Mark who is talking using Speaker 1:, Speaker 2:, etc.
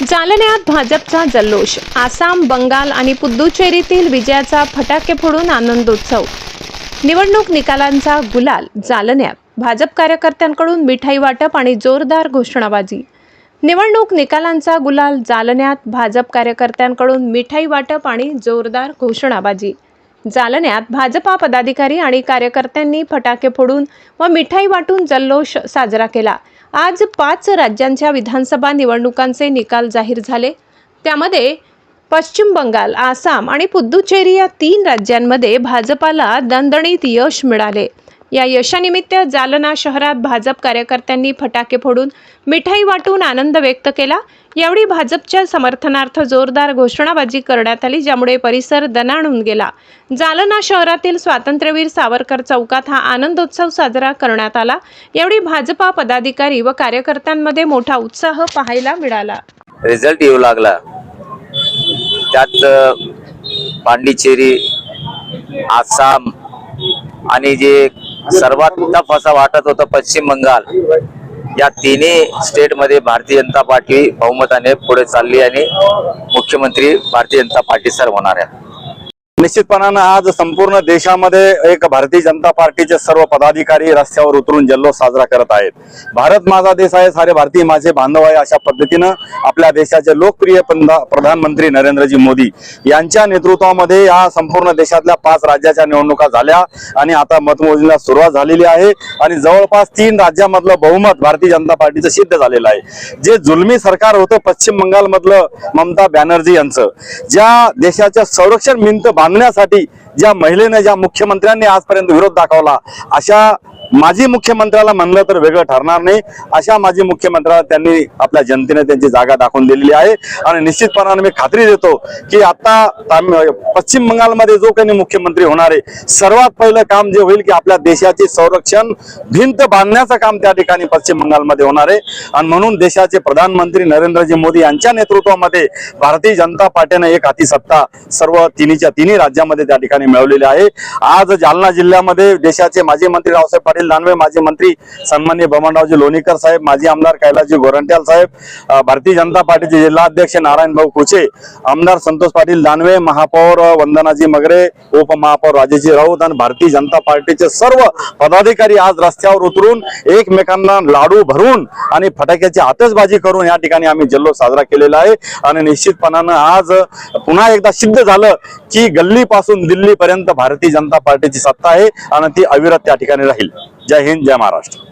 Speaker 1: जालन्यात भाजपचा जल्लोष, आसाम, बंगाल आणि पुद्दुचेरीतील विजयाचा फटाके फोडून आनंदोत्सव। निवडणूक निकालांचा गुलाल जालन्यात, भाजप कार्यकर्त्यांकडून मिठाई वाटप आणि जोरदार घोषणाबाजी। निवडणूक निकालांचा गुलाल जालन्यात, भाजप कार्यकर्त्यांकडून मिठाई वाटप आणि जोरदार घोषणाबाजी। जालन्यात भाजपा पदाधिकारी आणि कार्यकर्त्यांनी फटाके फोडून व मिठाई वाटून जल्लोष साजरा केला। आज 5 राज्यांच्या विधानसभा निवडणुकांचे निकाल जाहीर झाले। त्यामध्ये पश्चिम बंगाल, आसाम आणि पुद्दुचेरी या 3 राज्यांमध्ये भाजपाला दणदणीत यश मिळाले। या यशानिमित्त जालना शहरात भाजप कार्यकर्त्यांनी फटाके फोडून मिठाई वाटून आनंद व्यक्त केला। यावेळी भाजपच्या समर्थनार्थ जोरदार घोषणाबाजी करण्यात आली, ज्यामुळे परिसर दणाणून गेला। जालना शहरातील स्वातंत्र्यवीर सावरकर चौकात हा आनंदोत्सव साजरा करण्यात आला। यावेळी भाजपा पदाधिकारी व कार्यकर्त्यांमध्ये मोठा उत्साह पाहायला मिळाला।
Speaker 2: रिझल्ट येऊ लागला, त्यात पांडिचेरी, आसाम आणि जे सर्वात टफ असं वाटत होतं पश्चिम बंगाल, या तिन्ही स्टेट मध्ये भारतीय जनता पार्टी बहुमताने पुढे चालली आणि मुख्यमंत्री भारतीय जनता पार्टी सर होणार आहे।
Speaker 3: निश्चितपणाने आज संपूर्ण देशामध्ये एक भारतीय जनता पार्टीचे सर्व पदाधिकारी रस्त्यावर उतरून जल्लोष साजरा करत आहेत। भारत माझा देश आहे, सारे भारतीय माझे बांधव आहे, अशा पद्धतीनं आपल्या देशाचे लोकप्रिय प्रधानमंत्री नरेंद्रजी मोदी यांच्या नेतृत्वामध्ये या संपूर्ण देशातल्या 5 राज्याच्या निवडणुका झाल्या आणि आता मतमोजणीला सुरुवात झालेली आहे आणि जवळपास 3 राज्यामधलं बहुमत भारतीय जनता पार्टीचं सिद्ध झालेलं आहे। जे जुलमी सरकार होतं पश्चिम बंगाल मधलं ममता बॅनर्जी यांचं, ज्या देशाच्या संरक्षण भिंत बांधण्यासाठी ज्या महिलेने, ज्या मुख्यमंत्र्यांनी आजपर्यंत विरोध दाखवला, अशा माजी मुख्यमंत्र्याला म्हणलं तर वेगळं ठरणार नाही, अशा माजी मुख्यमंत्र्याला त्यांनी आपल्या जनतेने त्यांची जागा दाखवून दिलेली आहे। आणि निश्चितपणाने मी खात्री देतो की आता पश्चिम बंगालमध्ये जो काही मुख्यमंत्री होणार आहे, सर्वात पहिलं काम जे होईल की आपल्या देशाची संरक्षण भिंत बांधण्याचं काम त्या ठिकाणी पश्चिम बंगालमध्ये होणार आहे। आणि म्हणून देशाचे प्रधानमंत्री नरेंद्रजी मोदी यांच्या नेतृत्वामध्ये भारतीय जनता पार्टीने एक हाती सत्ता सर्व तिन्ही राज्यामध्ये त्या ठिकाणी मिळवलेली आहे। आज जालना जिल्ह्यामध्ये देशाचे माजी मंत्री रावसाहेब पाटील दानवे, माजी मंत्री सन्माननीय बबनरावजी लोणीकर साहेब, माजी आमदार कैलासजी गोरंट्याल साहेब, भारतीय जनता पार्टीचे जिल्हाध्यक्ष नारायण भाऊ कुचे, आमदार संतोष पाटील दानवे, महापौर वंदनाजी मगरे, उपमहापौर राजेजी राऊत आणि भारतीय जनता पार्टीचे सर्व पदाधिकारी आज रस्त्यावर उतरून एकमेकांना लाडू भरून आणि फटाक्याची आतषबाजी करून या ठिकाणी आम्ही जल्लोष साजरा केलेला आहे। आणि निश्चितपणाने आज पुन्हा एकदा सिद्ध झालं की गल्लीपासून दिल्लीपर्यंत भारतीय जनता पार्टीची सत्ता आहे आणि ती अविरत त्या ठिकाणी राहील। जय हिंद, जय महाराष्ट्र।